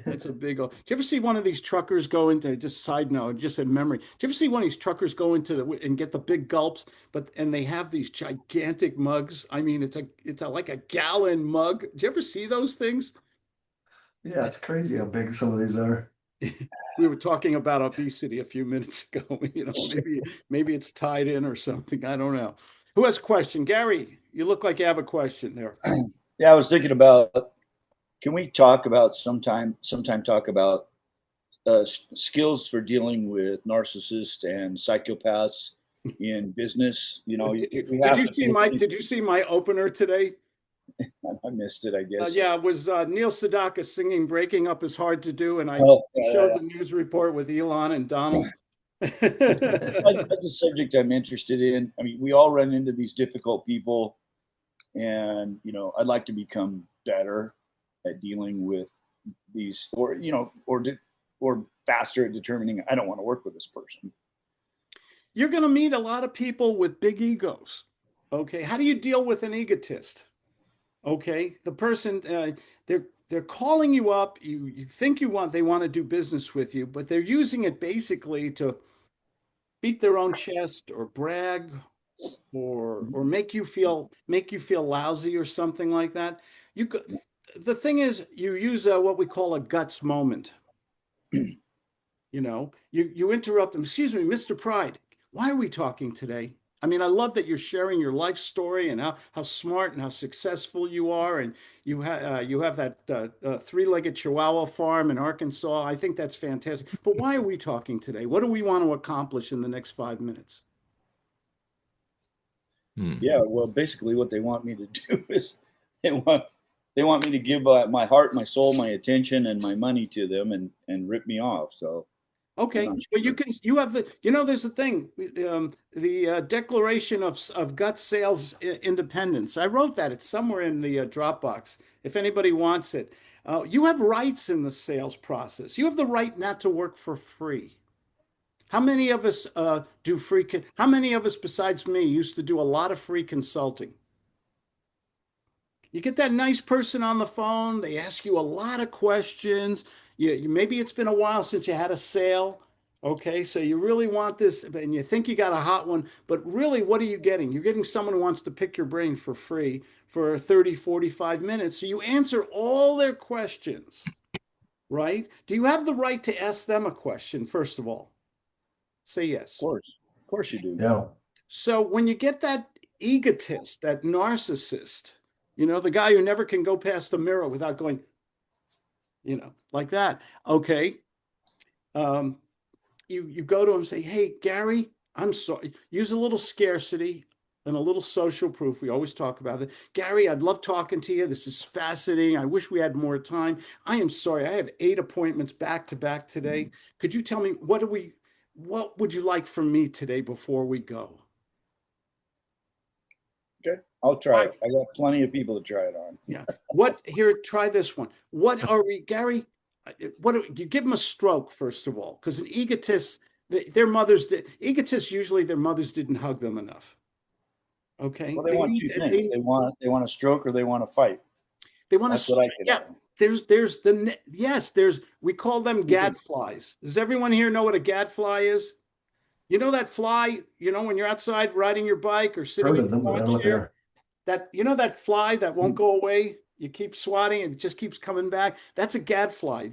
That's a big old. Do you ever see one of these truckers go into, just side note, just in memory? Do you ever see one of these truckers go into and get the big gulps, and they have these gigantic mugs? I mean, it's a like a gallon mug. Do you ever see those things? Yeah, it's crazy how big some of these are. We were talking about obesity a few minutes ago. Maybe it's tied in or something. I don't know. Who has a question? Gary, you look like you have a question there. Yeah, I was thinking about, can we talk about sometime talk about skills for dealing with narcissists and psychopaths in business? You know, we Did have you to see pay my attention. Did you see my opener today? I missed it, I guess. Yeah, it was Neil Sedaka singing "Breaking Up Is Hard to Do," and I Oh, showed the news report with Elon and Donald. that's a subject I'm interested in. I mean, we all run into these difficult people, and I'd like to become better at dealing with these, or faster at determining I don't want to work with this person. You're going to meet a lot of people with big egos. Okay, how do you deal with an egotist? Okay, the person they're calling you up. You think they want to do business with you, but they're using it basically to beat their own chest or brag or make you feel lousy or something like that. You could The thing is, you use what we call a guts moment. You interrupt them. Excuse me, Mr. Pride. Why are we talking today? I mean, I love that you're sharing your life story and how smart and how successful you are, and you have that three-legged Chihuahua farm in Arkansas. I think that's fantastic. But why are we talking today? What do we want to accomplish in the next 5 minutes? Hmm. Yeah, well, basically, what they want me to do is they want they want me to give my heart, my soul, my attention, and my money to them, and rip me off. So I'm Okay, not well, sure. you have there's a thing, the Declaration of Gut Sales Independence. I wrote that. It's somewhere in the Dropbox. If anybody wants it, you have rights in the sales process. You have the right not to work for free. How many of us do free? How many of us besides me used to do a lot of free consulting? You get that nice person on the phone, they ask you a lot of questions. Maybe it's been a while since you had a sale. Okay, so you really want this, and you think you got a hot one, but really, what are you getting? You're getting someone who wants to pick your brain for free for 30, 45 minutes. So you answer all their questions, right? Do you have the right to ask them a question, first of all? Say yes. Of course you do. Yeah. So when you get that egotist, that narcissist, the guy who never can go past the mirror without going, like that. Okay. Um, you go to him and say, "Hey, Gary, I'm sorry." Use a little scarcity and a little social proof. We always talk about it. Gary, I'd love talking to you. This is fascinating. I wish we had more time. I am sorry. I have 8 appointments back to back today. Could you tell me what would you like from me today before we go? Okay, I'll try it. I got plenty of people to try it on. Yeah. Try this one. What are we, Gary? You give them a stroke, first of all, because an egotist, their mothers did, egotists usually their mothers didn't hug them enough. Okay. Well, they want two things. They want a stroke or they want to fight. They want That's to, what I get yeah. out of We call them it. gadflies. Does everyone here know what a gadfly is? You know that fly, when you're outside riding your bike or sitting Heard in of them, your but I lawn don't know what they chair, are. that fly that won't go away, you keep swatting and it just keeps coming back. That's a gadfly.